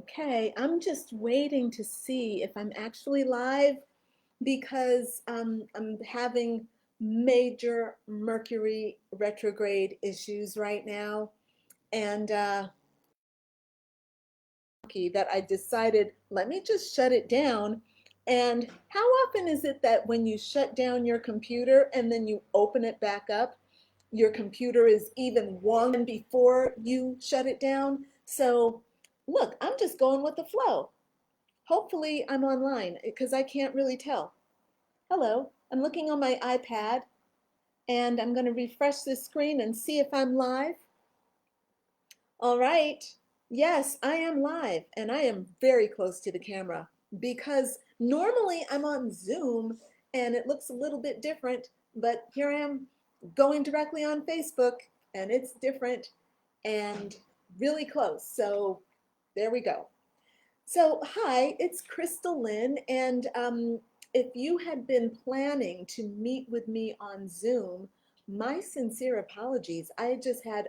Okay, I'm just waiting to see if I'm actually live because I'm having major Mercury retrograde issues right now. And that I decided, let me just shut it down. And how often is it that when you shut down your computer and then you open it back up, your computer is even wonky before you shut it down? So look, I'm just going with the flow. Hopefully I'm online because I can't really tell. Hello, I'm looking on my iPad and I'm going to refresh this screen and see if I'm live. All right. Yes, I am live and I am very close to the camera because normally I'm on Zoom and it looks a little bit different, but here I am going directly on Facebook and it's different and really close. So there we go. So, hi, it's Crystal Lynn, and if you had been planning to meet with me on Zoom, my sincere apologies. I just had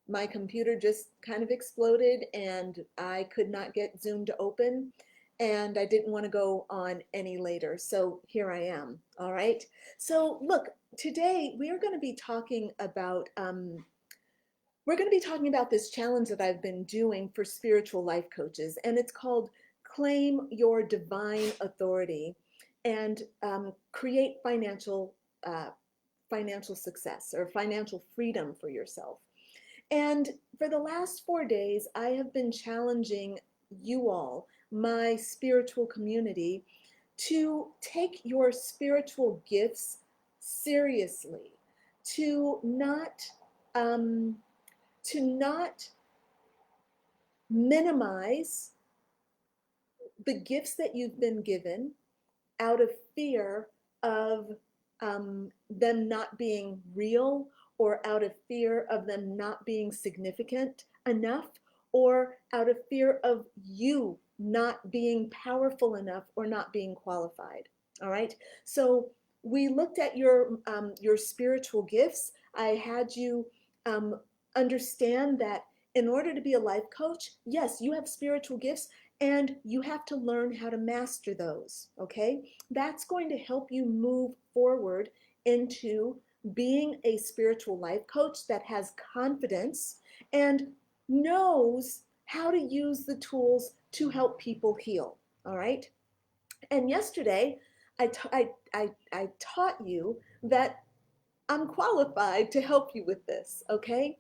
my computer just kind of exploded and I could not get Zoom to open, and I didn't want to go on any later. So here I am. All right. So, look, today we are going to be talking about this challenge that I've been doing for spiritual life coaches, and it's called Claim Your Divine Authority and Create Financial Success or Financial Freedom for Yourself. And for the last 4 days, I have been challenging you all, my spiritual community, to take your spiritual gifts seriously, to not um, to not minimize the gifts that you've been given out of fear of them not being real, or out of fear of them not being significant enough, or out of fear of you not being powerful enough or not being qualified. All right. So we looked at your spiritual gifts. I had you um, understand that in order to be a life coach, yes, you have spiritual gifts and you have to learn how to master those. Okay. That's going to help you move forward into being a spiritual life coach that has confidence and knows how to use the tools to help people heal. All right. And yesterday, I taught you that I'm qualified to help you with this, okay?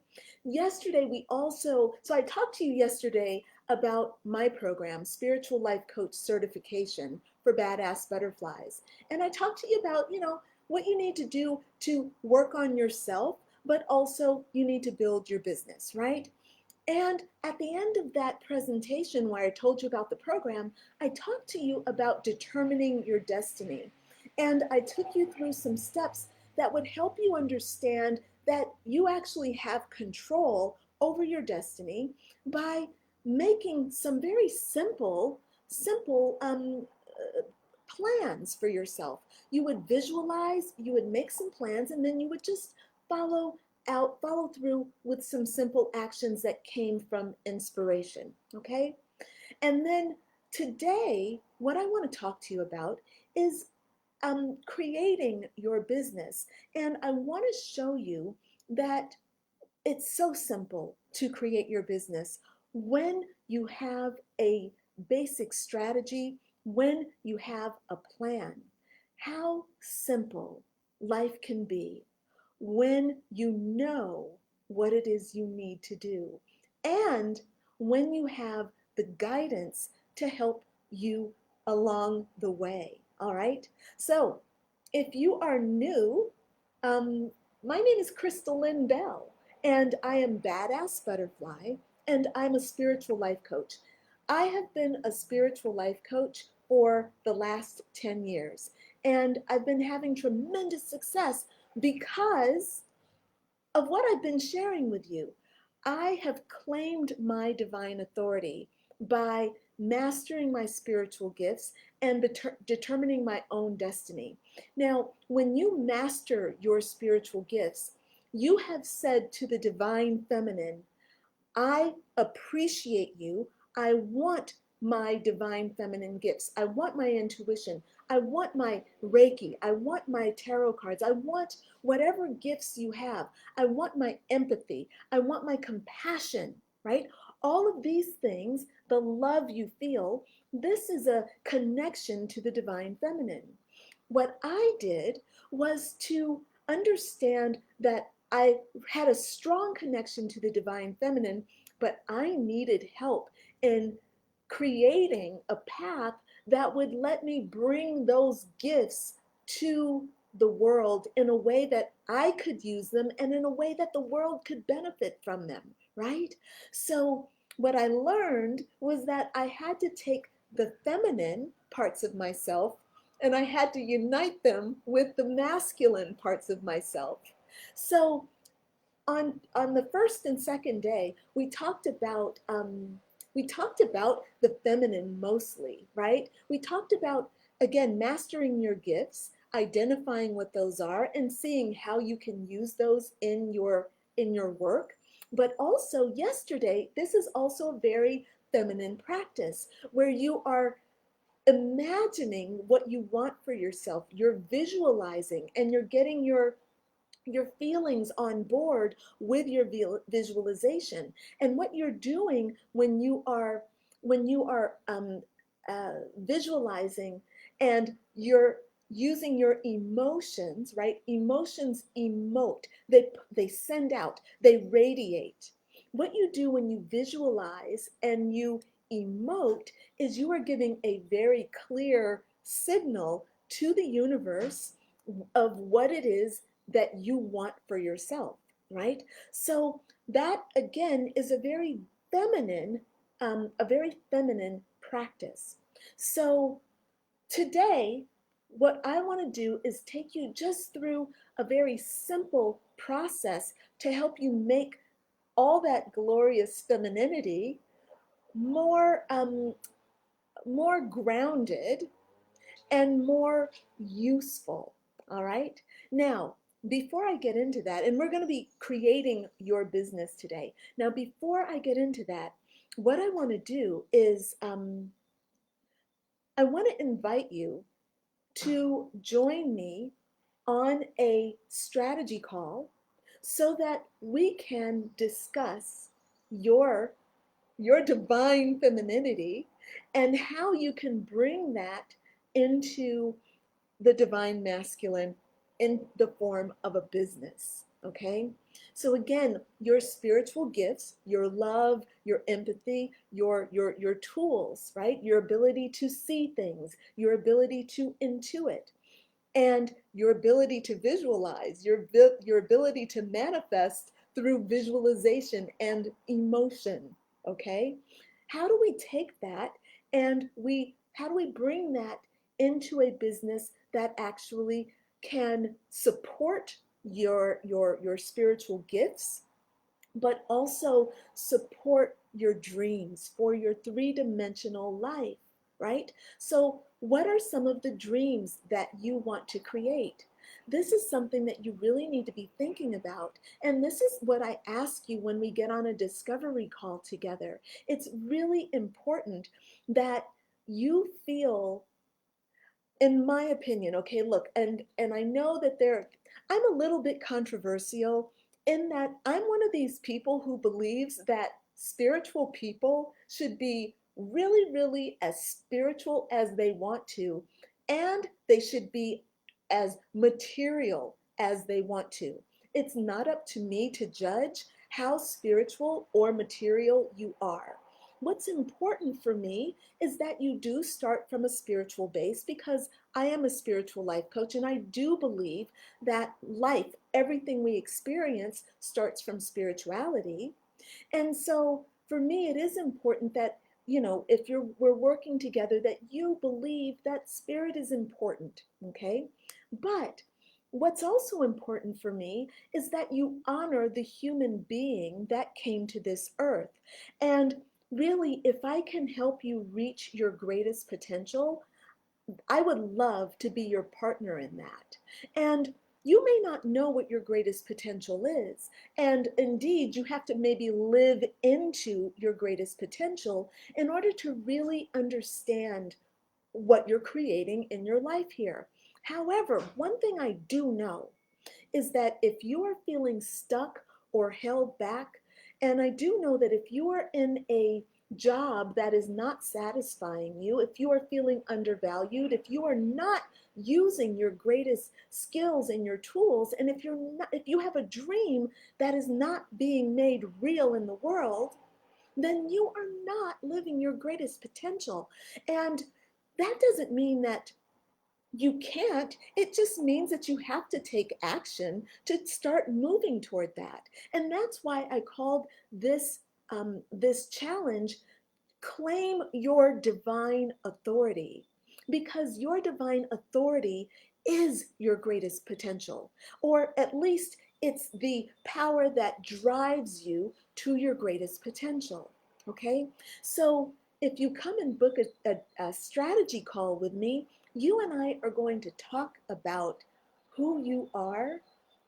So I talked to you yesterday about my program, Spiritual Life Coach Certification for Badass Butterflies. And I talked to you about, what you need to do to work on yourself, but also you need to build your business, right? And at the end of that presentation where I told you about the program, I talked to you about determining your destiny. And I took you through some steps that would help you understand that you actually have control over your destiny by making some very simple plans for yourself. You would visualize, you would make some plans, and then you would just follow through with some simple actions that came from inspiration. Okay. And then today, what I want to talk to you about is creating your business. And I want to show you that it's so simple to create your business when you have a basic strategy, when you have a plan. How simple life can be when you know what it is you need to do, and when you have the guidance to help you along the way. All right. So if you are new, um, my name is Crystal Lynn Bell, and I am Badass Butterfly, and I'm a spiritual life coach. I have been a spiritual life coach for the last 10 years, and I've been having tremendous success because of what I've been sharing with you. I have claimed my divine authority by mastering my spiritual gifts and determining my own destiny. Now, when you master your spiritual gifts, you have said to the divine feminine, I appreciate you. I want my divine feminine gifts. I want my intuition. I want my Reiki. I want my tarot cards. I want whatever gifts you have. I want my empathy. I want my compassion, right? All of these things, the love you feel, this is a connection to the divine feminine. What I did was to understand that I had a strong connection to the divine feminine, but I needed help in creating a path that would let me bring those gifts to the world in a way that I could use them and in a way that the world could benefit from them, right? So what I learned was that I had to take the feminine parts of myself and I had to unite them with the masculine parts of myself. So on the first and second day, we talked about the feminine mostly, right? We talked about, again, mastering your gifts, identifying what those are, and seeing how you can use those in your work. But also yesterday, this is also a very feminine practice where you are imagining what you want for yourself. You're visualizing and you're getting your feelings on board with your visualization. And what you're doing when you are visualizing and you're using your emotions, right? Emotions emote. They send out. They radiate. What you do when you visualize and you emote is you are giving a very clear signal to the universe of what it is that you want for yourself, right? So that again is a very feminine practice. So today, what I want to do is take you just through a very simple process to help you make all that glorious femininity more more grounded and more useful. All right. Now, before I get into that, and we're going to be creating your business today. Now, before I get into that, what I want to do is I want to invite you to join me on a strategy call so that we can discuss your your divine femininity and how you can bring that into the divine masculine in the form of a business. Okay. So again, your spiritual gifts, your love, your empathy, your tools, right? Your ability to see things, your ability to intuit, and your ability to visualize, your ability to manifest through visualization and emotion. Okay. How do we take that and how do we bring that into a business that actually can support your spiritual gifts, but also support your dreams for your three-dimensional life, right? So what are some of the dreams that you want to create? This is something that you really need to be thinking about. And this is what I ask you when we get on a discovery call together. It's really important that you feel, in my opinion, okay, look, and I know that I'm a little bit controversial in that I'm one of these people who believes that spiritual people should be really, really as spiritual as they want to, and they should be as material as they want to. It's not up to me to judge how spiritual or material you are. What's important for me is that you do start from a spiritual base, because I am a spiritual life coach and I do believe that life, everything we experience, starts from spirituality. And so for me, it is important that, if we're working together, that you believe that spirit is important, okay? But what's also important for me is that you honor the human being that came to this earth. And really, if I can help you reach your greatest potential, I would love to be your partner in that. And you may not know what your greatest potential is. And indeed, you have to maybe live into your greatest potential in order to really understand what you're creating in your life here. However, one thing I do know is that if you are feeling stuck or held back, and I do know that if you are in a job that is not satisfying you, if you are feeling undervalued, if you are not using your greatest skills and your tools, and if you have a dream that is not being made real in the world, then you are not living your greatest potential. And that doesn't mean that you can't. It just means that you have to take action to start moving toward that. And that's why I called this challenge Claim Your Divine Authority, because your divine authority is your greatest potential, or at least it's the power that drives you to your greatest potential. Okay, so if you come and book a strategy call with me, you and I are going to talk about who you are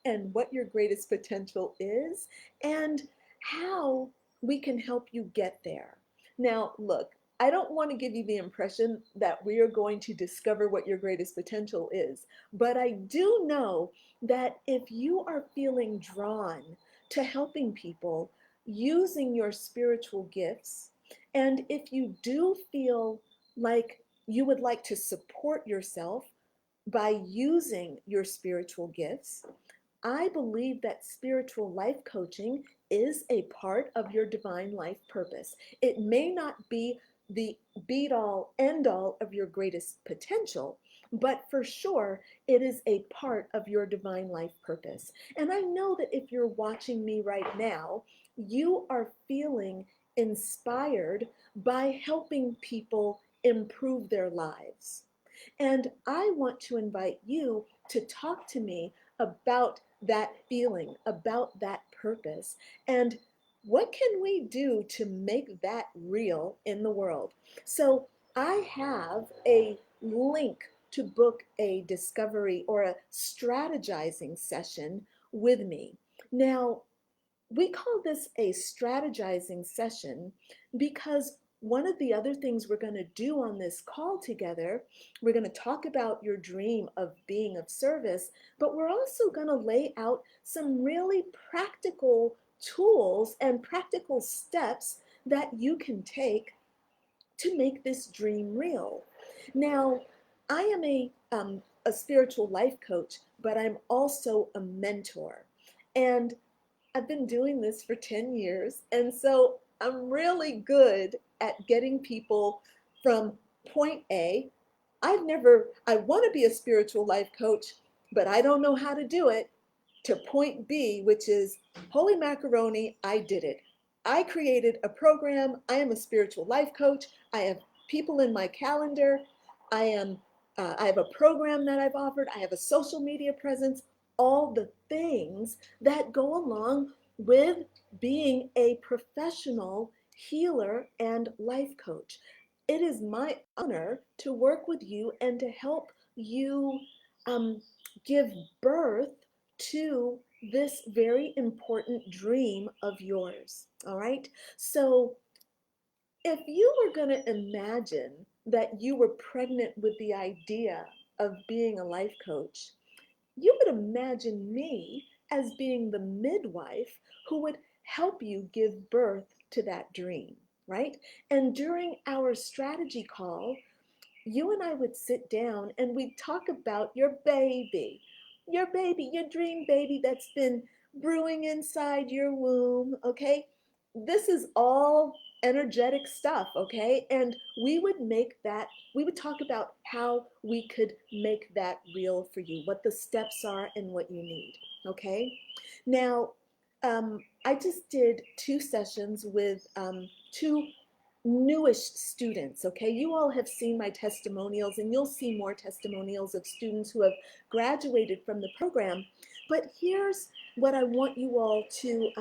and what your greatest potential is and how we can help you get there. Now, look, I don't want to give you the impression that we are going to discover what your greatest potential is, but I do know that if you are feeling drawn to helping people using your spiritual gifts, and if you do feel like you would like to support yourself by using your spiritual gifts, I believe that spiritual life coaching is a part of your divine life purpose. It may not be the beat all end all of your greatest potential, but for sure it is a part of your divine life purpose. And I know that if you're watching me right now, you are feeling inspired by helping people improve their lives. And I want to invite you to talk to me about that feeling, about that purpose, and what can we do to make that real in the world? So I have a link to book a discovery or a strategizing session with me. Now, we call this a strategizing session because one of the other things we're going to do on this call together, we're going to talk about your dream of being of service, but we're also going to lay out some really practical tools and practical steps that you can take to make this dream real. Now, I am a spiritual life coach, but I'm also a mentor. And I've been doing this for 10 years, and so I'm really good at getting people from point A. I want to be a spiritual life coach, but I don't know how to do it, to point B, which is holy macaroni, I did it. I created a program. I am a spiritual life coach. I have people in my calendar. I have a program that I've offered. I have a social media presence, all the things that go along with being a professional healer and life coach. It is my honor to work with you and to help you give birth to this very important dream of yours. All right. So if you were going to imagine that you were pregnant with the idea of being a life coach, you would imagine me as being the midwife who would help you give birth to that dream, right? And during our strategy call, you and I would sit down and we'd talk about your baby, your dream baby that's been brewing inside your womb, okay? This is all energetic stuff, okay? And we would talk about how we could make that real for you, what the steps are and what you need, okay? Now, I just did 2 sessions with two newish students, okay? You all have seen my testimonials and you'll see more testimonials of students who have graduated from the program. But here's what I want you all to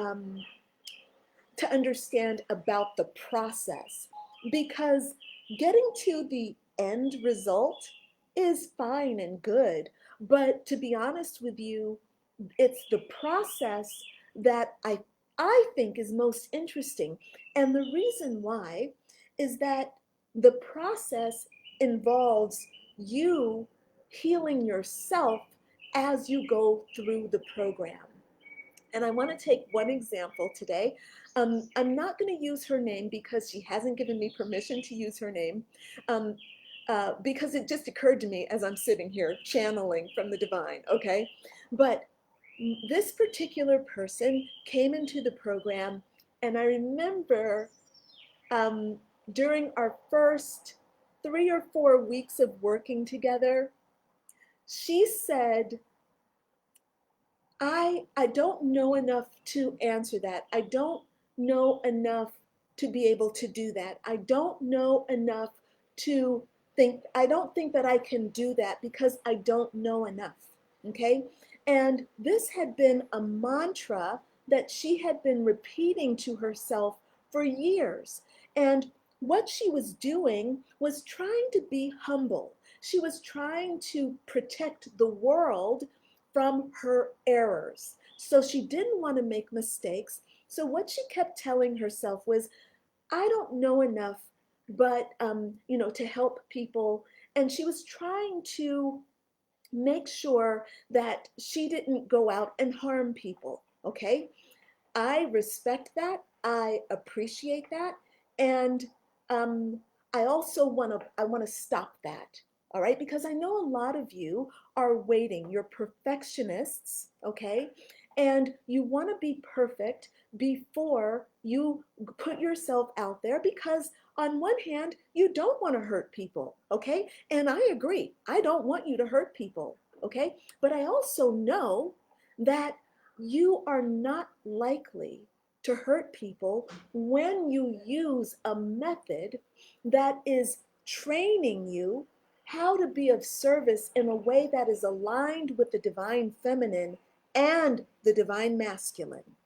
understand about the process, because getting to the end result is fine and good, But to be honest with you, it's the process that I think is most interesting. And the reason why is that the process involves you healing yourself as you go through the program. And I want to take one example today. I'm not going to use her name because she hasn't given me permission to use her name. Um, because it just occurred to me as I'm sitting here channeling from the divine, okay? But this particular person came into the program, and I remember um, during our first 3 or 4 weeks of working together, she said, I don't know enough to answer that. I don't know enough to be able to do that. I don't know enough to I don't think that I can do that because I don't know enough. Okay? And this had been a mantra that she had been repeating to herself for years. And what she was doing was trying to be humble. She was trying to protect the world from her errors. So she didn't want to make mistakes. So what she kept telling herself was, I don't know enough, but to help people. And she was trying to make sure that she didn't go out and harm people. Okay, I respect that. I appreciate that, and um, I want to stop that. All right, because I know a lot of you are waiting. You're perfectionists, okay, and you want to be perfect before you put yourself out there. Because on one hand, you don't want to hurt people, okay, and I agree. I don't want you to hurt people, okay, but I also know that you are not likely to hurt people when you use a method that is training you how to be of service in a way that is aligned with the divine feminine and the divine masculine.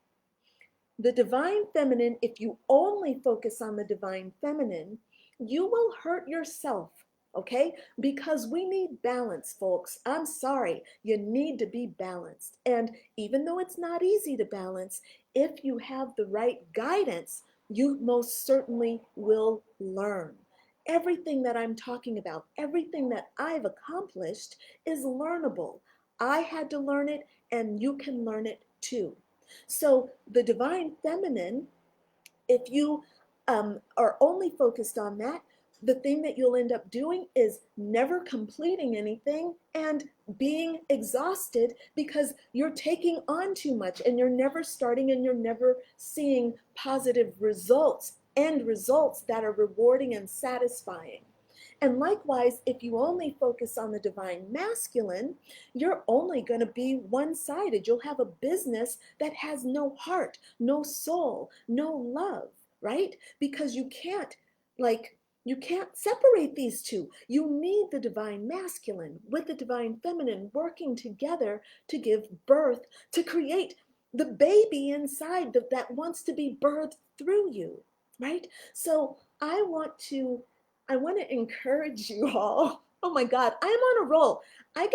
The divine feminine, if you only focus on the divine feminine, you will hurt yourself, okay? Because we need balance, folks. I'm sorry, you need to be balanced. And even though it's not easy to balance, if you have the right guidance, you most certainly will learn. Everything that I'm talking about, everything that I've accomplished is learnable. I had to learn it, and you can learn it too. So the divine feminine, if you are only focused on that, the thing that you'll end up doing is never completing anything and being exhausted because you're taking on too much and you're never starting and you're never seeing positive results, end results that are rewarding and satisfying. And likewise, if you only focus on the divine masculine, you're only going to be one-sided. You'll have a business that has no heart, no soul, no love, right? Because you can't separate these two. You need the divine masculine with the divine feminine working together to give birth, to create the baby inside that wants to be birthed through you, right? So I want to encourage you all. Oh my God, I'm on a roll. I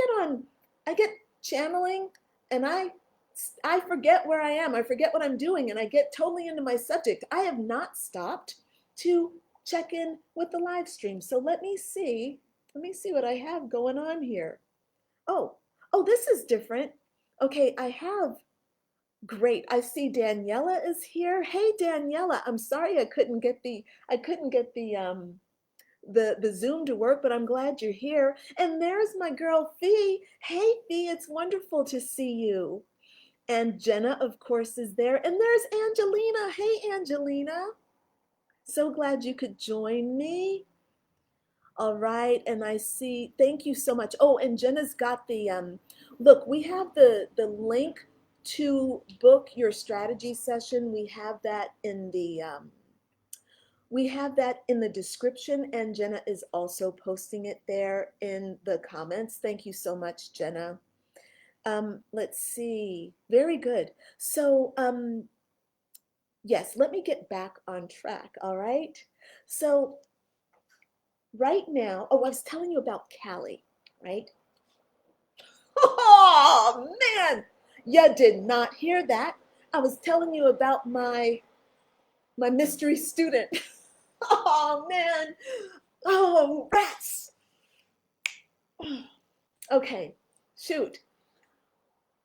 get channeling, and I forget where I am. I forget what I'm doing, and I get totally into my subject. I have not stopped to check in with the live stream. So let me see. Let me see what I have going on here. Oh, oh, this is different. Okay, I have great. I see Daniela is here. Hey Daniela, I'm sorry I couldn't get the Zoom to work, but I'm glad you're here. And there's my girl Fee. Hey Fee, it's wonderful to see you. And Jenna, of course, is there. And there's Angelina. Hey Angelina. So glad you could join me. All right, and I see, thank you so much. Oh, and Jenna's got the, look, we have the link to book your strategy session. We have that in the description, and Jenna is also posting it there in the comments. Thank you so much, Jenna. Let's see, very good. So, yes, let me get back on track, all right? So right now, oh, I was telling you about Callie, right? You did not hear that. I was telling you about my mystery student. Oh man. Oh, rats. Okay, shoot.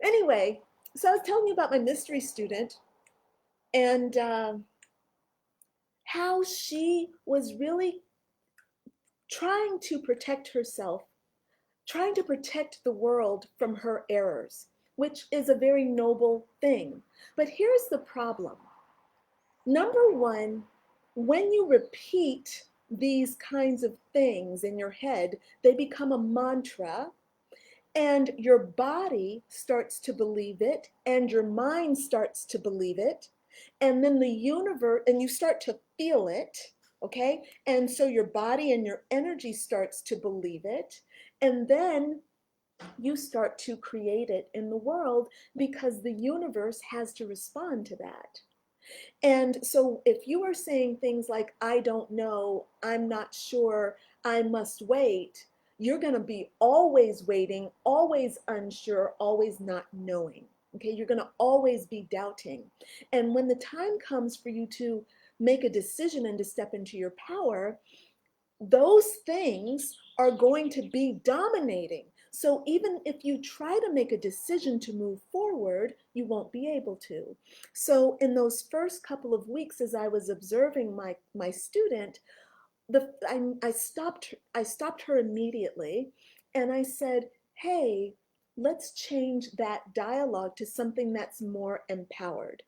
Anyway, so I was telling you about my mystery student and how she was really trying to protect herself, trying to protect the world from her errors, which is a very noble thing. But here's the problem. Number one, when you repeat these kinds of things in your head, they become a mantra, and your body starts to believe it, and your mind starts to believe it, and then the universe, and you start to feel it, okay? And so your body and your energy starts to believe it, and then you start to create it in the world because the universe has to respond to that. And so if you are saying things like, I don't know, I'm not sure, I must wait, you're going to be always waiting, always unsure, always not knowing. Okay, you're going to always be doubting. And when the time comes for you to make a decision and to step into your power, those things are going to be dominating. So even if you try to make a decision to move forward, you won't be able to. So in those first couple of weeks, as I was observing my student, I stopped her immediately, and I said, hey, let's change that dialogue to something that's more empowered.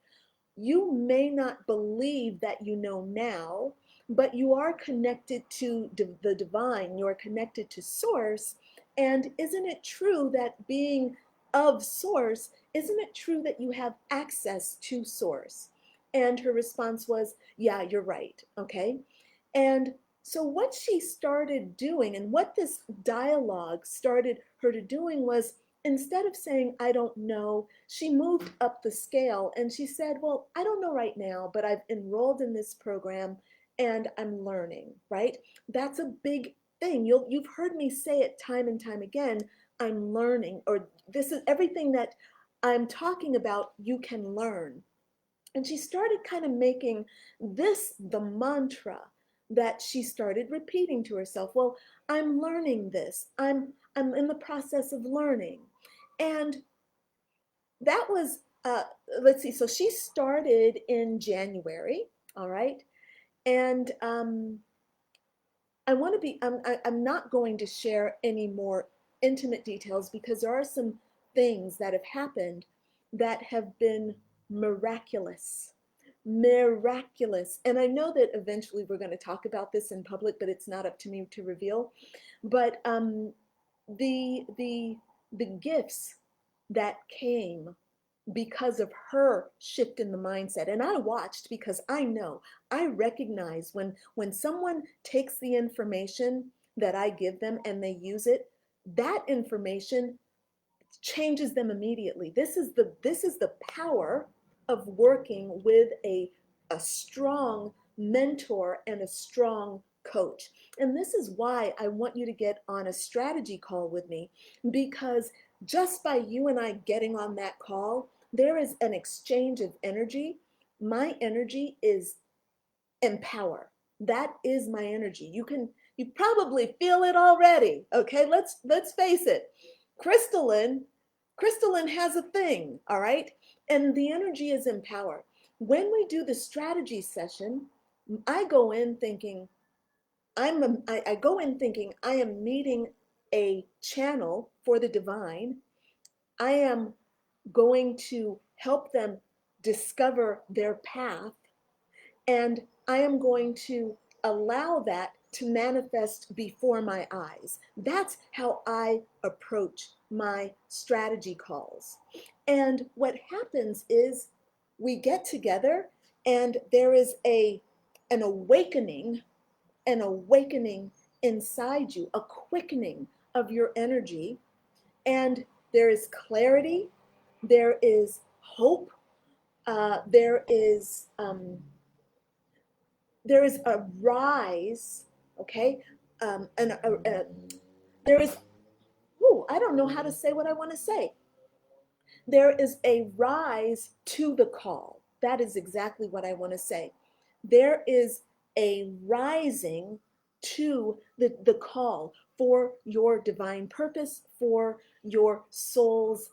You may not believe that you know now, but you are connected to the divine, you are connected to source. And isn't it true that being of source, isn't it true that you have access to source? And her response was, yeah, you're right. Okay. And so what she started doing, and what this dialogue started her to doing, was instead of saying, I don't know, she moved up the scale and she said, well, I don't know right now, but I've enrolled in this program and I'm learning, right? That's a big thing. You've heard me say it time and time again. I'm learning, or this is everything that I'm talking about, you can learn. And she started kind of making this the mantra that she started repeating to herself. Well, I'm learning this. I'm in the process of learning. And that was, let's see, so she started in January, all right? And I want to be, I'm not going to share any more intimate details because there are some things that have happened that have been miraculous. Miraculous. And I know that eventually we're going to talk about this in public, but it's not up to me to reveal. But the the the gifts that came because of her shift in the mindset, and I watched because I know, I recognize when someone takes the information that I give them and they use it, that information changes them immediately. This is the power of working with a strong mentor and a strong coach. And this is why I want you to get on a strategy call with me, because just by you and I getting on that call, there is an exchange of energy. My energy is empower. That is my energy. You probably feel it already. Okay, let's face it. Crystalline, crystalline has a thing, all right? And the energy is empower. When we do the strategy session, I go in thinking I go in thinking I am meeting a channel for the divine. I am going to help them discover their path, and I am going to allow that to manifest before my eyes. That's how I approach my strategy calls. And what happens is we get together and there is an awakening, an awakening inside you, a quickening of your energy, and there is clarity, there is hope, there is a rise, okay? And there is, I don't know how to say what I want to say. There is a rise to the call. That is exactly what I want to say. There is a rising to the call for your divine purpose, for your soul's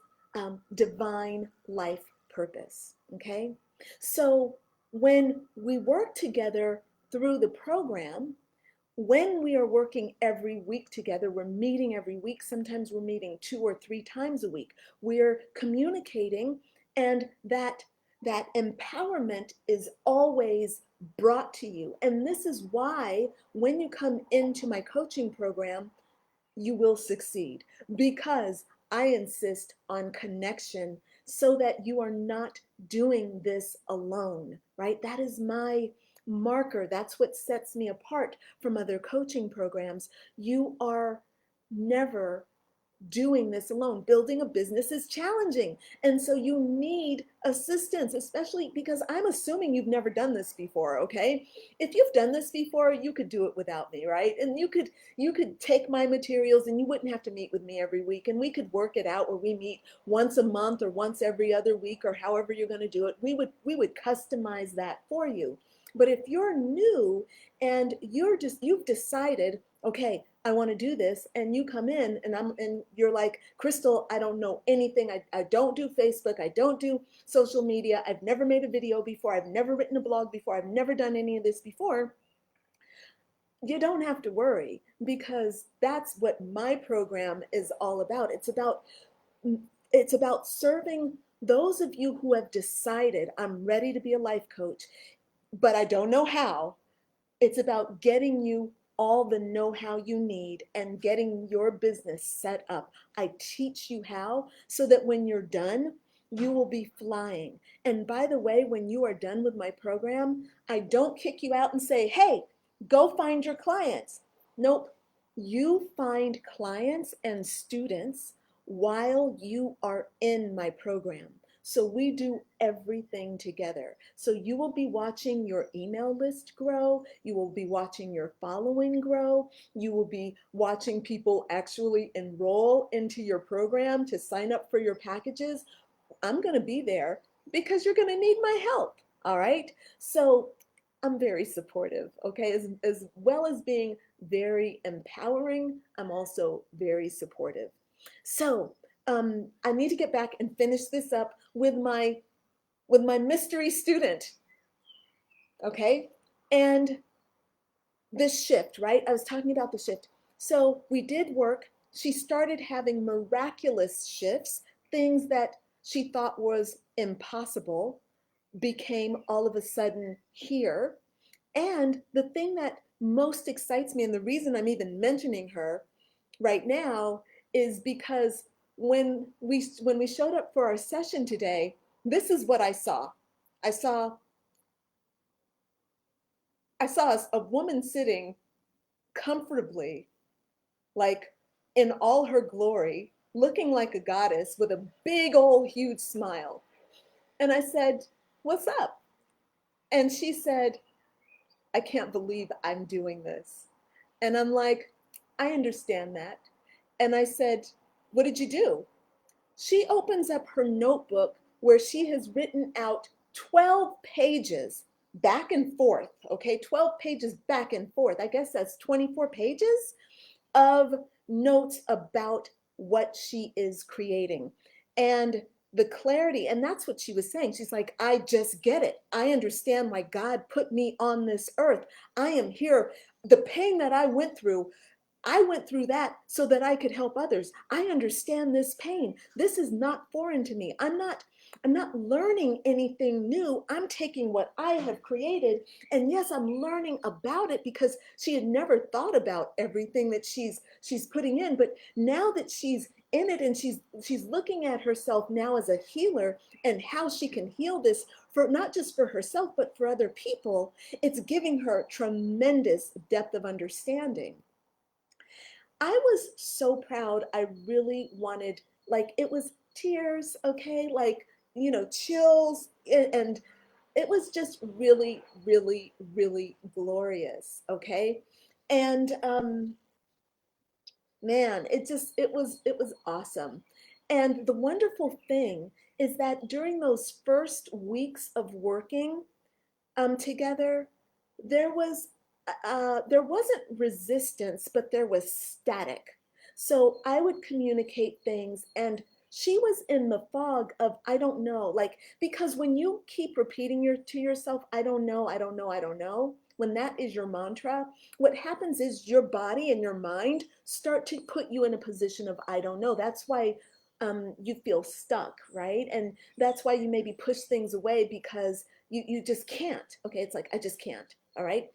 divine life purpose. Okay? So when we work together through the program, when we are working every week together, we're meeting every week, sometimes we're meeting 2 or 3 times a week, we're communicating, and that empowerment is always brought to you. And this is why when you come into my coaching program, you will succeed, because I insist on connection so that you are not doing this alone, right? That is my marker. That's what sets me apart from other coaching programs. You are never doing this alone. Building a business is challenging. And so you need assistance, especially because I'm assuming you've never done this before, okay? If you've done this before, you could do it without me, right? And you could take my materials and you wouldn't have to meet with me every week, and we could work it out where we meet once a month or once every other week or however you're going to do it. We would customize that for you. But if you're new and you've decided, okay, I want to do this, and you come in and you're like, Crystal, I don't know anything. I don't do Facebook. I don't do social media. I've never made a video before. I've never written a blog before. I've never done any of this before. You don't have to worry, because that's what my program is all about. It's about serving those of you who have decided, I'm ready to be a life coach, but I don't know how. It's about getting you all the know-how you need and getting your business set up. I teach you how, so that when you're done, you will be flying. And by the way, when you are done with my program, I don't kick you out and say, hey, go find your clients. Nope. You find clients and students while you are in my program. So we do everything together. So you will be watching your email list grow. You will be watching your following grow. You will be watching people actually enroll into your program to sign up for your packages. I'm going to be there because you're going to need my help. All right. So I'm very supportive. Okay. As well as being very empowering, I'm also very supportive. So I need to get back and finish this up with my mystery student. Okay. And this shift, right? I was talking about the shift. So we did work. She started having miraculous shifts, things that she thought was impossible became all of a sudden here. And the thing that most excites me, and the reason I'm even mentioning her right now, is because when we showed up for our session today, this is what I saw. I saw I saw a woman sitting comfortably, like in all her glory, looking like a goddess with a big old huge smile. And I said, "What's up?" And she said, "I can't believe I'm doing this." And I'm like, "I understand that." And I said, "What did you do?" She opens up her notebook where she has written out 12 pages back and forth, okay? 12 pages back and forth. I guess that's 24 pages of notes about what she is creating. And the clarity, and that's what she was saying. She's like, I just get it. I understand why God put me on this earth. I am here. The pain that I went through that so that I could help others. I understand this pain. This is not foreign to me. I'm not learning anything new. I'm taking what I have created, and yes, I'm learning about it, because she had never thought about everything that she's putting in. But now that she's in it, and she's looking at herself now as a healer and how she can heal this, for not just for herself but for other people, it's giving her tremendous depth of understanding. I was so proud. I really wanted, like, it was tears, okay, like, chills, and it was just really, really, really glorious, okay? And man, it was awesome. And the wonderful thing is that during those first weeks of working together, there was there wasn't resistance, but there was static. So I would communicate things, and she was in the fog of I don't know, like because when you keep repeating to yourself, I don't know, I don't know, I don't know. When that is your mantra, what happens is your body and your mind start to put you in a position of I don't know. That's why you feel stuck, right? And that's why you maybe push things away because you just can't. Okay, it's like I just can't. All right.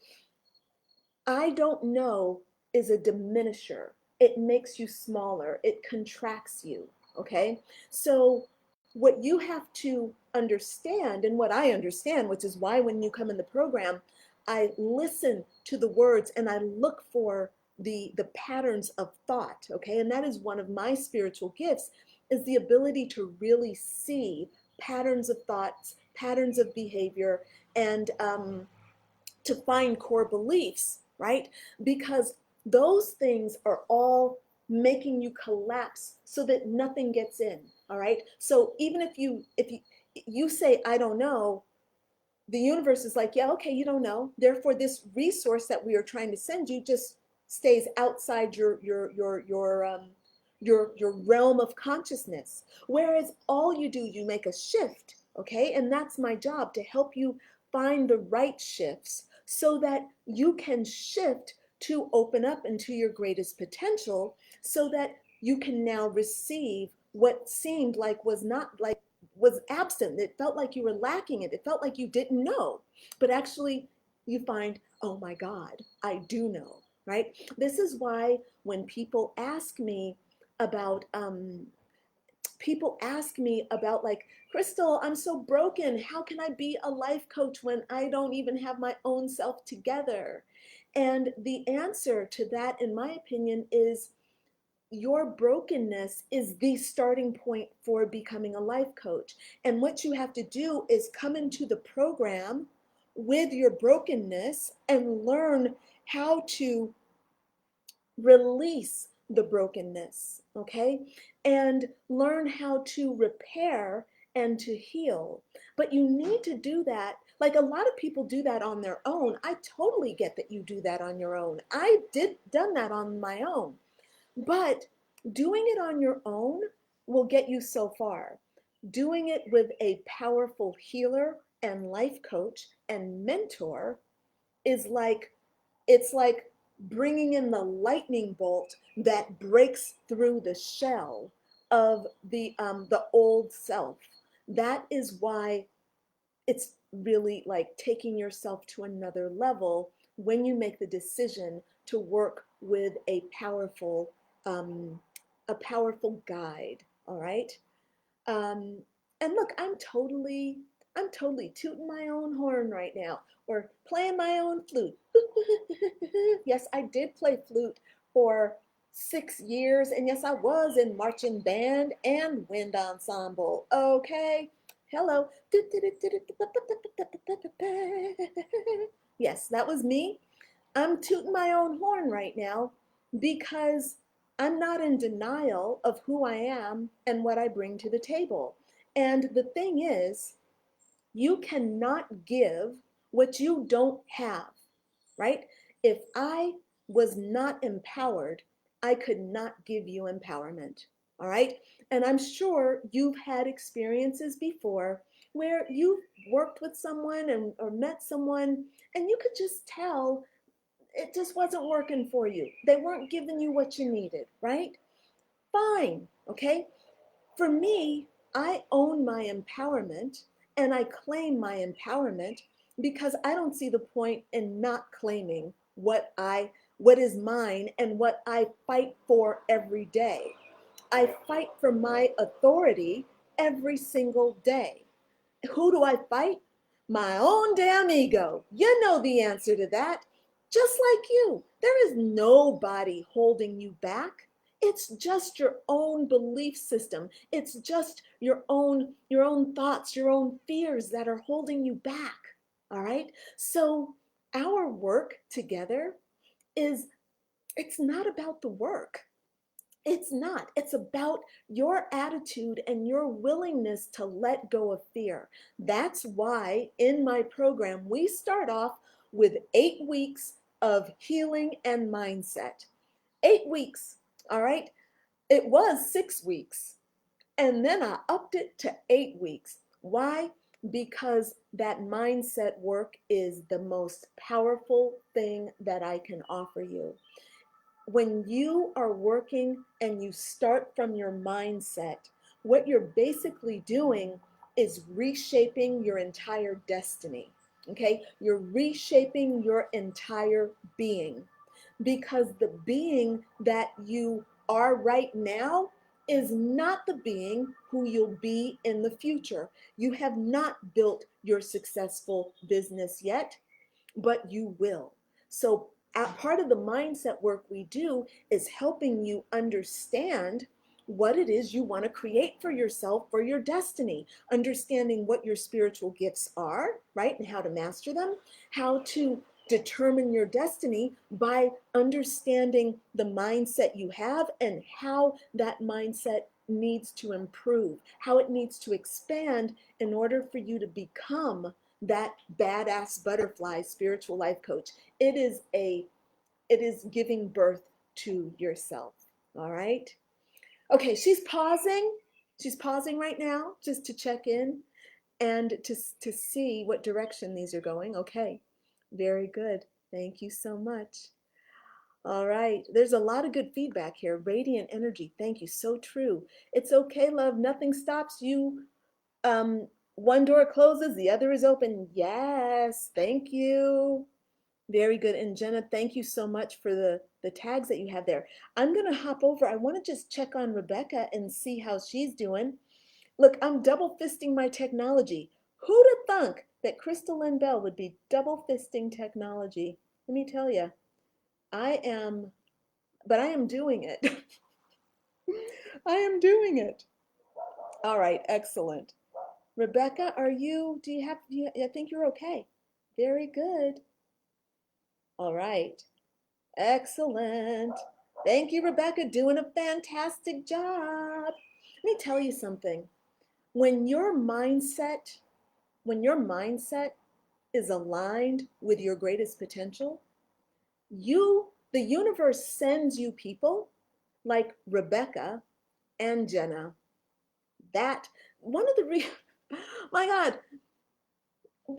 I don't know is a diminisher. It makes you smaller. It contracts you. Okay. So what you have to understand, and what I understand, which is why when you come in the program, I listen to the words and I look for the patterns of thought. Okay. And that is one of my spiritual gifts, is the ability to really see patterns of thoughts, patterns of behavior, and to find core beliefs, right? Because those things are all making you collapse so that nothing gets in. All right. So even if you say I don't know, the universe is like, yeah, okay, you don't know. Therefore, this resource that we are trying to send you just stays outside your realm of consciousness. Whereas all you do, you make a shift, okay? And that's my job, to help you find the right shifts so that you can shift to open up into your greatest potential, so that you can now receive what seemed like was not like was absent. It felt like you were lacking it. It felt like you didn't know. But actually, you find, oh my God, I do know, right? This is why when people ask me about like, Crystal, I'm so broken. How can I be a life coach when I don't even have my own self together? And the answer to that, in my opinion, is your brokenness is the starting point for becoming a life coach. And what you have to do is come into the program with your brokenness and learn how to release the brokenness, okay? And learn how to repair and to heal. But you need to do that. Like a lot of people do that on their own. I totally get that you do that on your own. I done that on my own. But doing it on your own will get you so far. Doing it with a powerful healer and life coach and mentor is like, it's like bringing in the lightning bolt that breaks through the shell of the old self. That is why it's really like taking yourself to another level when you make the decision to work with um, a powerful guide. All right. Um, and look, I'm totally tooting my own horn right now, or playing my own flute. Yes, I did play flute for 6 years, and yes, I was in marching band and wind ensemble. Okay, hello. Yes, that was me. I'm tooting my own horn right now because I'm not in denial of who I am and what I bring to the table. And the thing is, you cannot give what you don't have, right? If I was not empowered, I could not give you empowerment, all right? And I'm sure you've had experiences before where you've worked with someone or met someone, and you could just tell it just wasn't working for you. They weren't giving you what you needed, right? Fine, okay? For me, I own my empowerment and I claim my empowerment because I don't see the point in not claiming what is mine and what I fight for every day. I fight for my authority every single day. Who do I fight? My own damn ego. You know the answer to that. Just like you, there is nobody holding you back. It's just your own belief system. It's just your own thoughts, your own fears that are holding you back. All right? So our work together is it's not about the work. It's not. It's about your attitude and your willingness to let go of fear. That's why in my program, we start off with 8 weeks of healing and mindset. 8 weeks, all right? It was 6 weeks. And then I upped it to 8 weeks. Why? Because that mindset work is the most powerful thing that I can offer you. When you are working and you start from your mindset, what you're basically doing is reshaping your entire destiny. Okay? You're reshaping your entire being, because the being that you are right now is not the being who you'll be in the future. You have not built your successful business yet, but you will. So, part of the mindset work we do is helping you understand what it is you want to create for yourself, for your destiny, understanding what your spiritual gifts are, right? And how to master them, how to determine your destiny by understanding the mindset you have and how that mindset needs to improve, how it needs to expand in order for you to become that badass butterfly spiritual life coach. It is giving birth to yourself. All right. Okay, she's pausing. She's pausing right now just to check in and to see what direction these are going. Okay. Very good. Thank you so much. All right. There's a lot of good feedback here. Radiant energy. Thank you. So true. It's okay, love. Nothing stops you. One door closes, the other is open. Yes. Thank you. Very good. And Jenna, thank you so much for the tags that you have there. I'm going to hop over. I want to just check on Rebecca and see how she's doing. Look, I'm double fisting my technology. Who'd have thunk that Crystal Lynn Bell would be double fisting technology? Let me tell you, I am, but I am doing it. I am doing it. All right, excellent. Rebecca, I think you're okay. Very good. All right. Excellent. Thank you, Rebecca, doing a fantastic job. Let me tell you something. When your mindset, when your mindset is aligned with your greatest potential, the universe sends you people like Rebecca and Jenna. That one of the my God,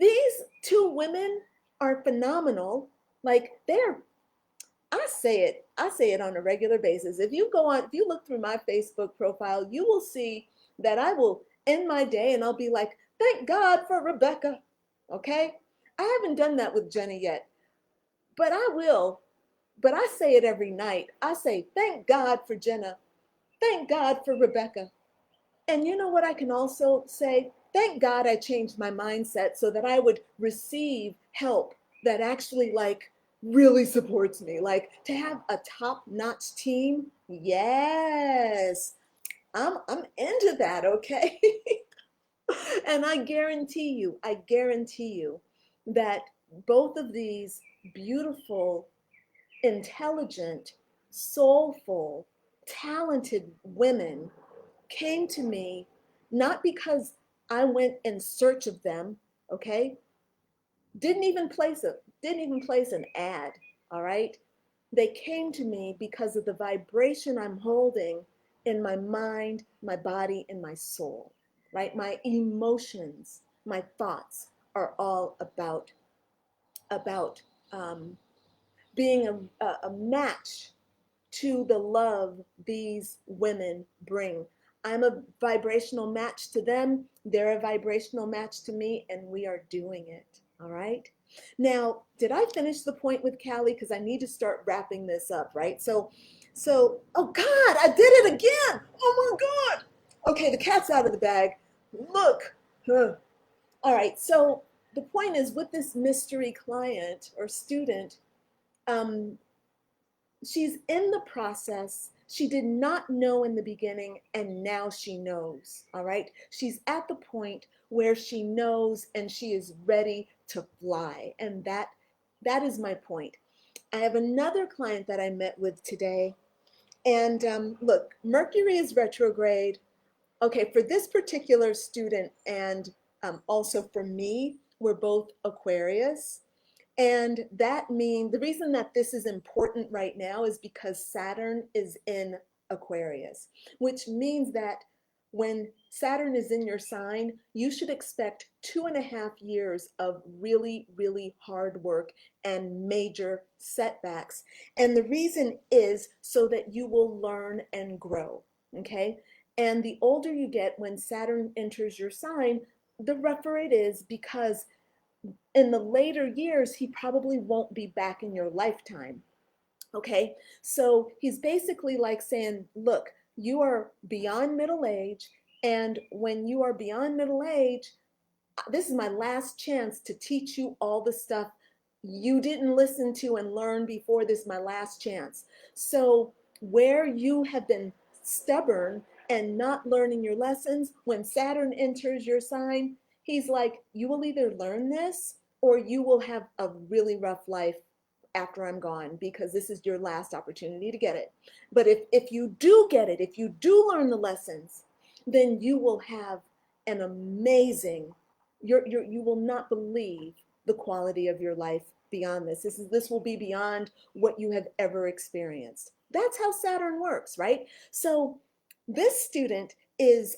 these two women are phenomenal. Like I say it on a regular basis. If you look through my Facebook profile, you will see that I will end my day and I'll be like, thank God for Rebecca. Okay? I haven't done that with Jenny yet, but I will. But I say it every night. I say, thank God for Jenna. Thank God for Rebecca. And you know what I can also say? Thank God I changed my mindset so that I would receive help that actually really supports me. Like to have a top-notch team. Yes. I'm into that, okay? And I guarantee you that both of these beautiful, intelligent, soulful, talented women came to me not because I went in search of them, okay? Didn't even place an ad, all right? They came to me because of the vibration I'm holding in my mind, my body, and my soul, right? My emotions, my thoughts are all about being a match to the love these women bring. I'm a vibrational match to them. They're a vibrational match to me, and we are doing it. All right. Now, did I finish the point with Callie? Because I need to start wrapping this up, right? Oh God, I did it again. Oh my God. Okay, the cat's out of the bag. Look. Huh. All right. So the point is with this mystery client or student, um, she's in the process. She did not know in the beginning, and now she knows. All right. She's at the point where she knows and she is ready to fly. And that is my point. I have another client that I met with today, And look, Mercury is retrograde. Okay, for this particular student and also for me, we're both Aquarius. And that means the reason that this is important right now is because Saturn is in Aquarius, which means that when Saturn is in your sign, you should expect 2.5 years of really, really hard work and major setbacks. And the reason is so that you will learn and grow. Okay. And the older you get when Saturn enters your sign, the rougher it is because in the later years, he probably won't be back in your lifetime. Okay, so he's basically like saying, look, you are beyond middle age. And when you are beyond middle age, this is my last chance to teach you all the stuff you didn't listen to and learn before. This is my last chance. So where you have been stubborn and not learning your lessons, when Saturn enters your sign, he's like, you will either learn this or you will have a really rough life after I'm gone, because this is your last opportunity to get it. But if you do get it, if you do learn the lessons, then you will have an amazing, you will not believe the quality of your life beyond this. This will be beyond what you have ever experienced. That's how Saturn works, right? So this student is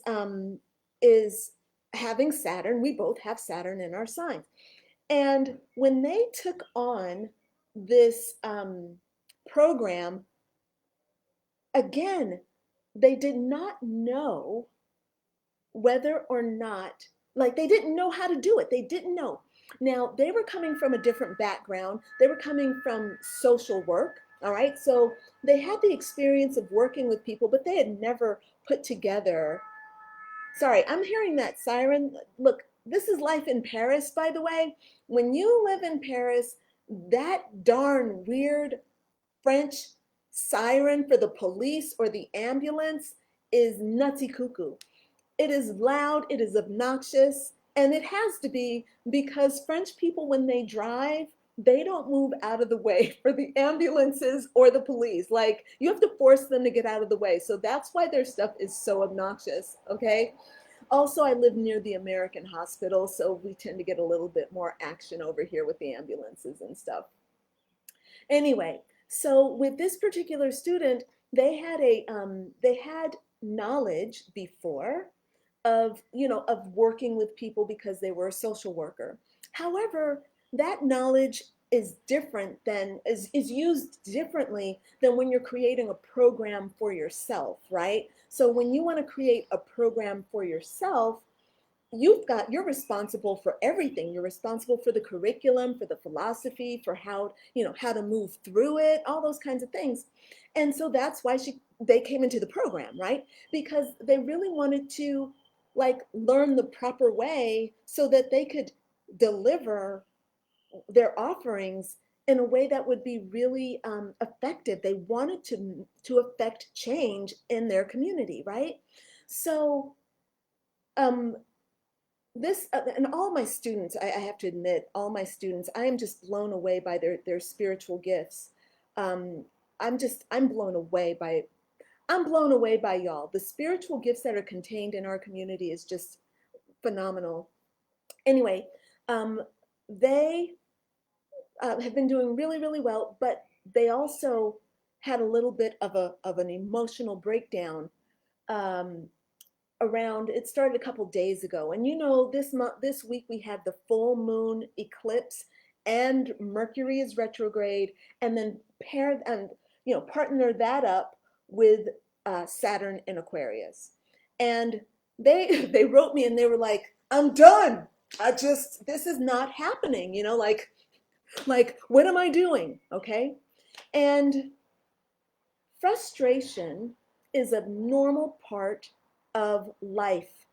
having Saturn. We both have Saturn in our sign. And when they took on this program, again, they did not know whether or not, like, they didn't know how to do it. They didn't know. Now, they were coming from a different background. They were coming from social work, all right? So they had the experience of working with people, but they had never put together. Sorry, I'm hearing that siren. Look, this is life in Paris, by the way. When you live in Paris, that darn weird French siren for the police or the ambulance is nutty cuckoo. It is loud, it is obnoxious, and it has to be because French people, when they drive, they don't move out of the way for the ambulances or the police. Like, you have to force them to get out of the way. So that's why their stuff is so obnoxious, okay? Also, I live near the American hospital, so we tend to get a little bit more action over here with the ambulances and stuff. Anyway, so with this particular student, they had knowledge before of, of working with people because they were a social worker. However, that knowledge is different than is used differently than when you're creating a program for yourself, right? So when you want to create a program for yourself, you're responsible for everything. You're responsible for the curriculum, for the philosophy, for how to move through it, all those kinds of things. And so that's why they came into the program, right? Because they really wanted to, like, learn the proper way so that they could deliver their offerings in a way that would be really effective. They wanted to affect change in their community, right? So um, this and all my students, I have to admit, all my students, I am just blown away by their spiritual gifts. um, I'm blown away by y'all. The spiritual gifts that are contained in our community is just phenomenal. Anyway, um, they have been doing really, really well, but they also had a little bit of an emotional breakdown. um, Around, it started a couple days ago, and this week we had the full moon eclipse, and Mercury is retrograde, and then partner that up with Saturn in Aquarius. And they they wrote me and they were like, I'm done. This is not happening, like, what am I doing? Okay. And frustration is a normal part of life.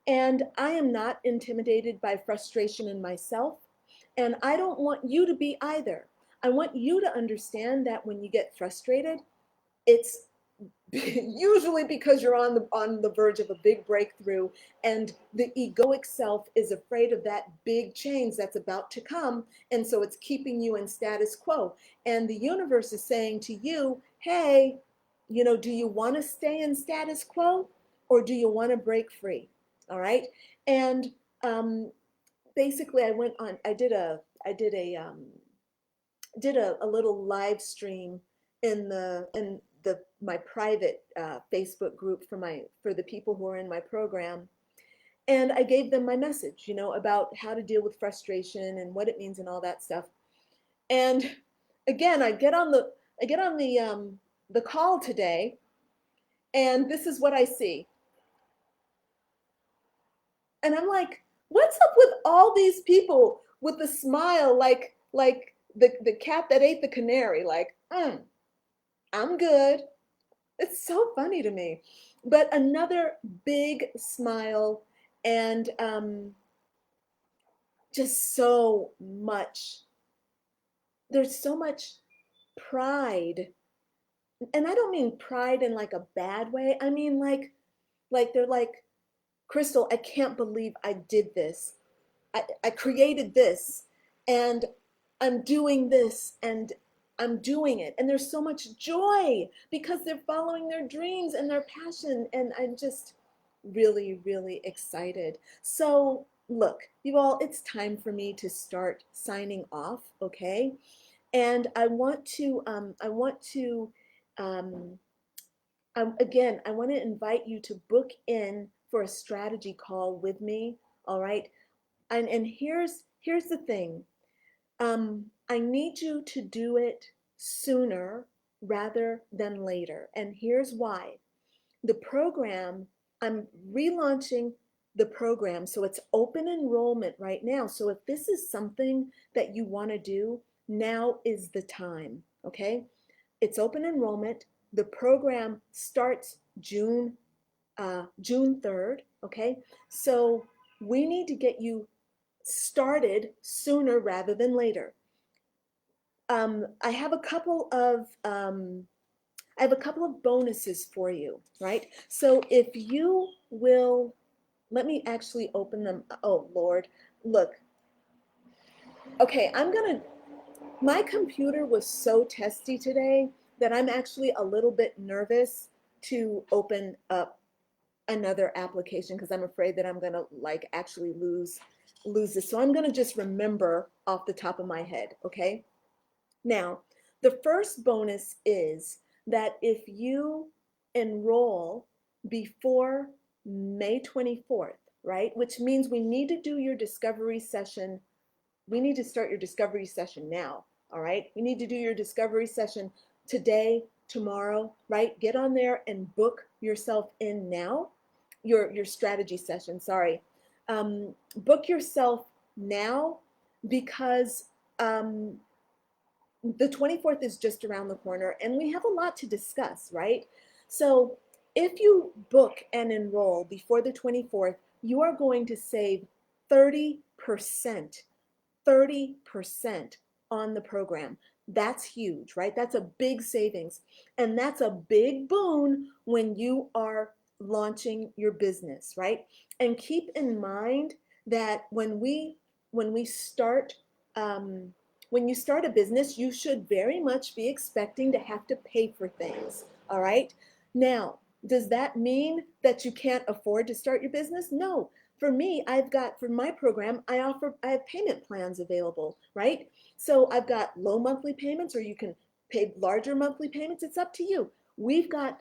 And I am not intimidated by frustration in myself. And I don't want you to be either. I want you to understand that when you get frustrated, it's usually because you're on the verge of a big breakthrough, and the egoic self is afraid of that big change that's about to come, and so it's keeping you in status quo. And the universe is saying to you, hey, do you want to stay in status quo, or do you want to break free? All right. And basically I went on, I did a little live stream in the my private Facebook group for the people who are in my program, and I gave them my message, about how to deal with frustration and what it means and all that stuff. And again, I get on the call today, and this is what I see, and I'm like, what's up with all these people with the smile, like the cat that ate the canary, like, I'm good. It's so funny to me. But another big smile, and just so much, there's so much pride. And I don't mean pride in like a bad way. I mean like they're like, Crystal, I can't believe I did this. I created this, and I'm doing this, and I'm doing it. And there's so much joy because they're following their dreams and their passion. And I'm just really, really excited. So look, you all, it's time for me to start signing off, okay? And um, again, I want to invite you to book in for a strategy call with me, all right? And here's the thing. I need you to do it sooner rather than later. And here's why. The program, I'm relaunching the program, so it's open enrollment right now. So if this is something that you want to do, now is the time, okay? It's open enrollment. The program starts June 3rd, okay? So we need to get you started sooner rather than later. I have a couple of bonuses for you, right? So if you will, let me actually open them. Oh Lord, look. Okay, my computer was so testy today that I'm actually a little bit nervous to open up another application because I'm afraid that I'm gonna like actually lose this. So I'm gonna just remember off the top of my head, okay? Now, the first bonus is that if you enroll before May 24th, right, which means we need to do your discovery session, we need to start your discovery session now, all right? We need to do your discovery session today, tomorrow, right? Get on there and book yourself in now, your strategy session, sorry. Book yourself now because the 24th is just around the corner and we have a lot to discuss, right? So if you book and enroll before the 24th, you are going to save 30%, 30% on the program. That's huge, right? That's a big savings. And that's a big boon when you are launching your business, right? And keep in mind that when we start when you start a business, you should very much be expecting to have to pay for things, all right? Now, does that mean that you can't afford to start your business? No. For me, for my program, I have payment plans available, right? So I've got low monthly payments, or you can pay larger monthly payments. It's up to you. We've got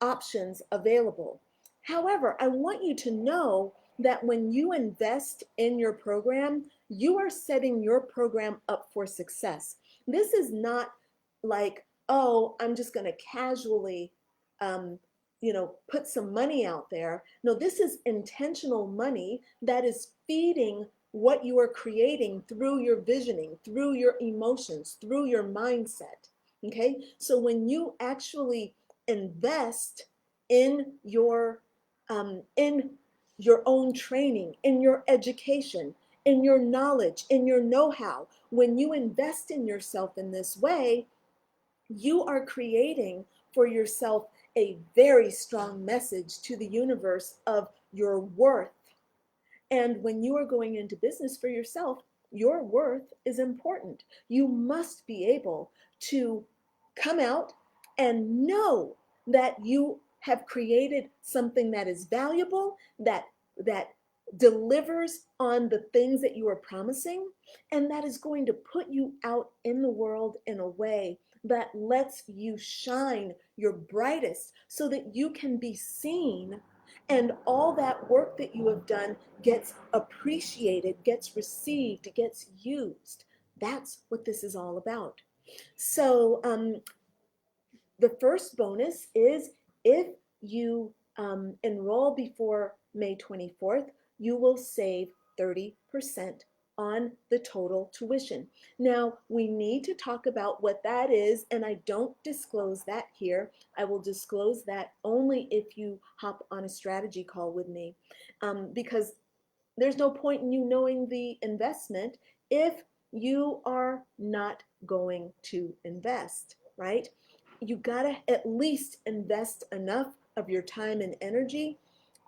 options available. However, I want you to know that when you invest in your program, you are setting your program up for success. This is not like, oh, I'm just going to casually, put some money out there. No, this is intentional money that is feeding what you are creating through your visioning, through your emotions, through your mindset. Okay, so when you actually invest in your own training, in your education, in your knowledge, in your know-how, when you invest in yourself in this way, you are creating for yourself a very strong message to the universe of your worth. And when you are going into business for yourself, your worth is important. You must be able to come out and know that you have created something that is valuable, that delivers on the things that you are promising, and that is going to put you out in the world in a way that lets you shine your brightest so that you can be seen, and all that work that you have done gets appreciated, gets received, gets used. That's what this is all about. So the first bonus is if you enroll before May 24th, you will save 30% on the total tuition. Now, we need to talk about what that is, and I don't disclose that here. I will disclose that only if you hop on a strategy call with me, because there's no point in you knowing the investment if you are not going to invest, right? You gotta at least invest enough of your time and energy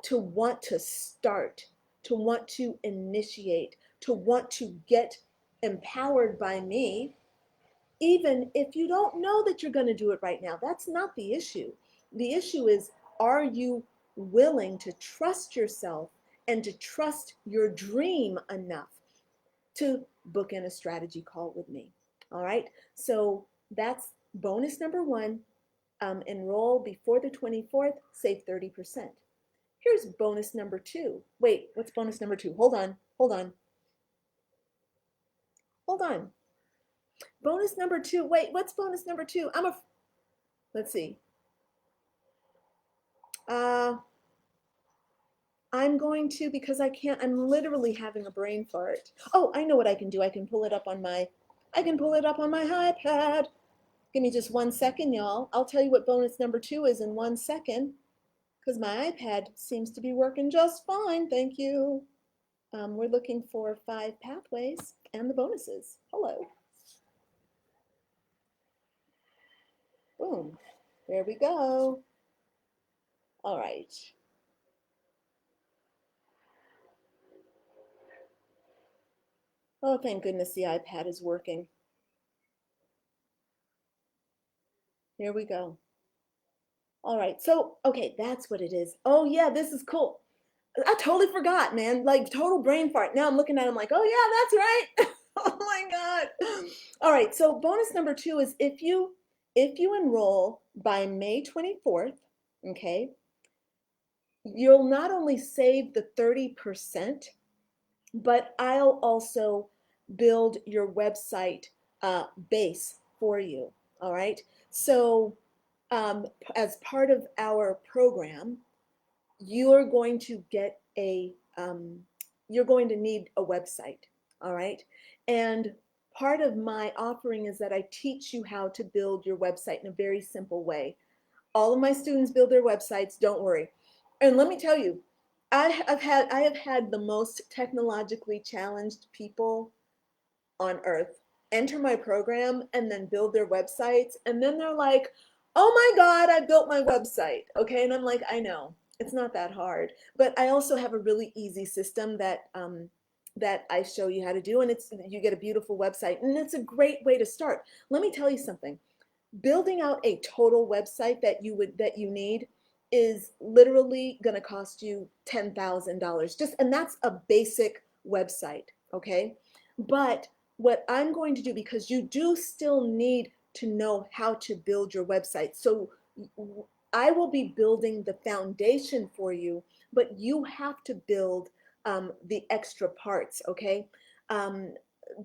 to want to start, to want to initiate, to want to get empowered by me, even if you don't know that you're going to do it right now. That's not the issue. The issue is, are you willing to trust yourself and to trust your dream enough to book in a strategy call with me? All right. So that's bonus number one. Enroll before the 24th, save 30%. Here's bonus number two. Wait, what's bonus number two? Hold on, hold on, hold on. Bonus number two. Wait, what's bonus number two? Let's see. Uh, I'm going to, because I can't, I'm literally having a brain fart. Oh, I know what I can do. I can pull it up on my iPad. Give me just 1 second, y'all. I'll tell you what bonus number two is in 1 second, because my iPad seems to be working just fine. Thank you. We're looking for 5 pathways and the bonuses. Hello. Boom. There we go. All right. Oh, thank goodness the iPad is working. Here we go. All right. So, okay, that's what it is. Oh, yeah, this is cool. I totally forgot, man. Like total brain fart. Now I'm looking at him like, oh yeah, that's right. Oh my God. All right. So bonus number two is if you enroll by May 24th, okay, you'll not only save the 30%, but I'll also build your website base for you. All right. So as part of our program, you're going to get you're going to need a website, all right? And part of my offering is that I teach you how to build your website in a very simple way. All of my students build their websites, don't worry. And let me tell you, I have had the most technologically challenged people on earth enter my program and then build their websites, and then they're like, oh my God, I built my website. Okay. And I'm like, I know it's not that hard, but I also have a really easy system that I show you how to do, and you get a beautiful website, and it's a great way to start. Let me tell you something. Building out a total website that you need is literally going to cost you $10,000, just, and that's a basic website. Okay. But what I'm going to do, because you do still need to know how to build your website, so I will be building the foundation for you, but you have to build the extra parts, okay? Um,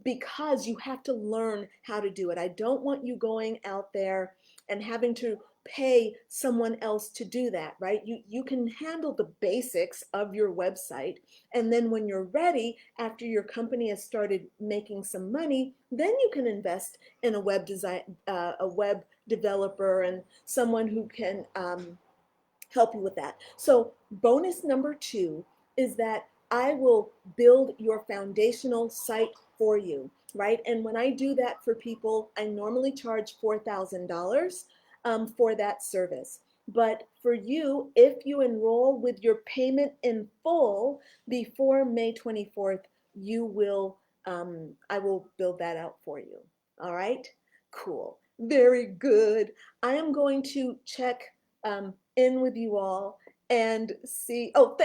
because you have to learn how to do it. I don't want you going out there and having to pay someone else to do that, right? You can handle the basics of your website, and then when you're ready, after your company has started making some money, then you can invest in a web design, a web developer, and someone who can help you with that. So bonus number two is that I will build your foundational site for you, right? And when I do that for people, I normally charge $4,000 for that service. But for you, if you enroll with your payment in full before May 24th, I will build that out for you. All right? Cool. Very good. I am going to check in with you all and see. Oh,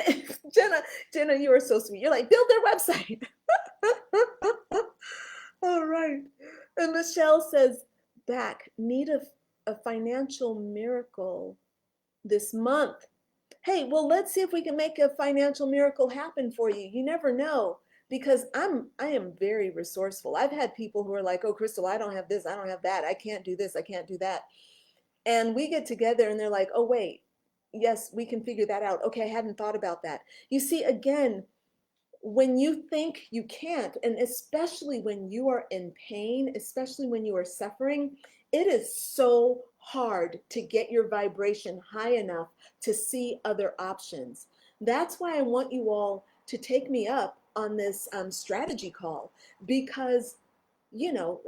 Jenna, you are so sweet. You're like, build their website. All right. And Michelle says, back, need a financial miracle this month. Hey, well, let's see if we can make a financial miracle happen for you. You never know, because I am very resourceful. I've had people who are like, "Oh, Crystal, I don't have this, I don't have that. I can't do this, I can't do that." And we get together and they're like, "Oh, wait. Yes, we can figure that out. Okay, I hadn't thought about that." You see, again, when you think you can't, and especially when you are in pain, especially when you are suffering, it is so hard to get your vibration high enough to see other options. That's why I want you all to take me up on this strategy call, because, you know,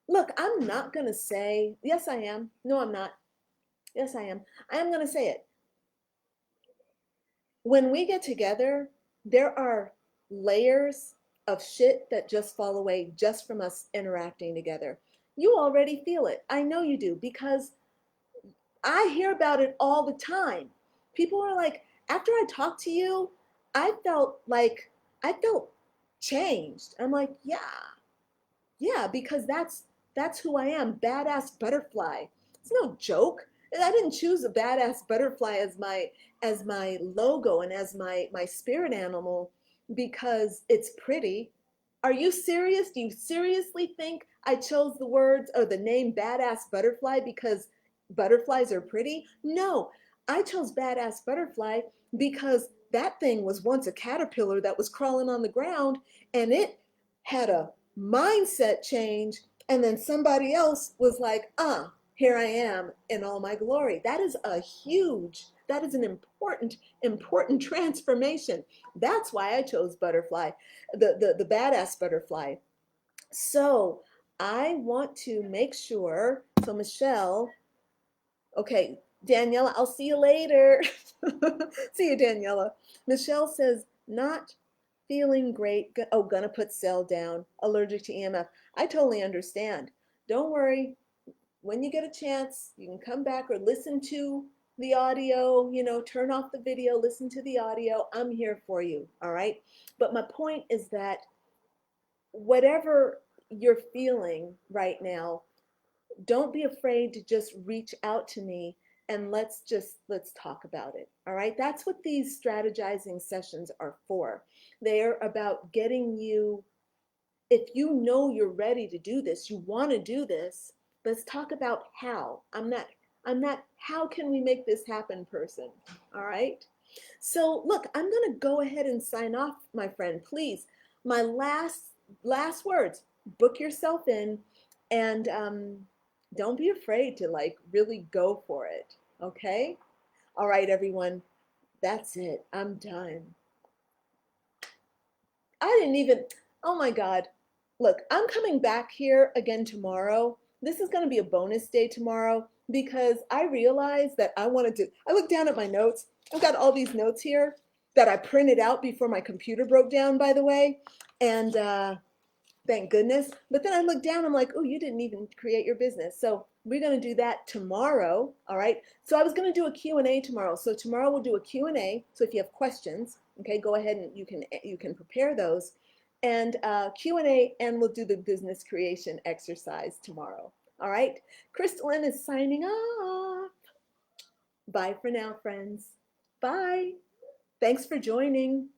look, I'm not going to say, yes, I am. No, I'm not. Yes, I am. I am going to say it. When we get together, there are layers of shit that just fall away just from us interacting together. You already feel it. I know you do, because I hear about it all the time. People are like, after I talked to you, I felt changed. I'm like, yeah, because that's who I am, badass butterfly. It's no joke. I didn't choose a badass butterfly as my logo and as my spirit animal because it's pretty. Are you serious? Do you seriously think I chose the words or the name badass butterfly because butterflies are pretty? No, I chose badass butterfly because that thing was once a caterpillar that was crawling on the ground, and it had a mindset change, and then somebody else was like, here I am in all my glory. That is an important transformation. That's why I chose butterfly, the badass butterfly. So I want to make sure, so Michelle, okay, Daniela, I'll see you later. See you, Daniela. Michelle says, not feeling great. Oh, gonna put cell down, allergic to EMF. I totally understand. Don't worry. When you get a chance, you can come back or listen to the audio, turn off the video, listen to the audio. I'm here for you, all right? But my point is that whatever you're feeling right now, don't be afraid to just reach out to me, and let's talk about it. All right? That's what these strategizing sessions are for. They are about getting you, if you know you're ready to do this, you want to do this, let's talk about how. I'm not how can we make this happen person. All right? So look, I'm going to go ahead and sign off, my friend. Please, my last words, book yourself in, and don't be afraid to like really go for it. Okay? All right, everyone. That's it. I'm done. I didn't even, oh my God. Look, I'm coming back here again tomorrow. This is going to be a bonus day tomorrow because I realized that I wanted to. I looked down at my notes. I've got all these notes here that I printed out before my computer broke down, by the way. And thank goodness. But then I looked down, I'm like, oh, you didn't even create your business. So we're going to do that tomorrow. All right. So I was going to do a Q&A tomorrow. So tomorrow we'll do a Q&A. So if you have questions, okay, go ahead and you can prepare those. And Q&A, and we'll do the business creation exercise tomorrow. All right. Crystalline is signing off. Bye for now, friends. Bye. Thanks for joining.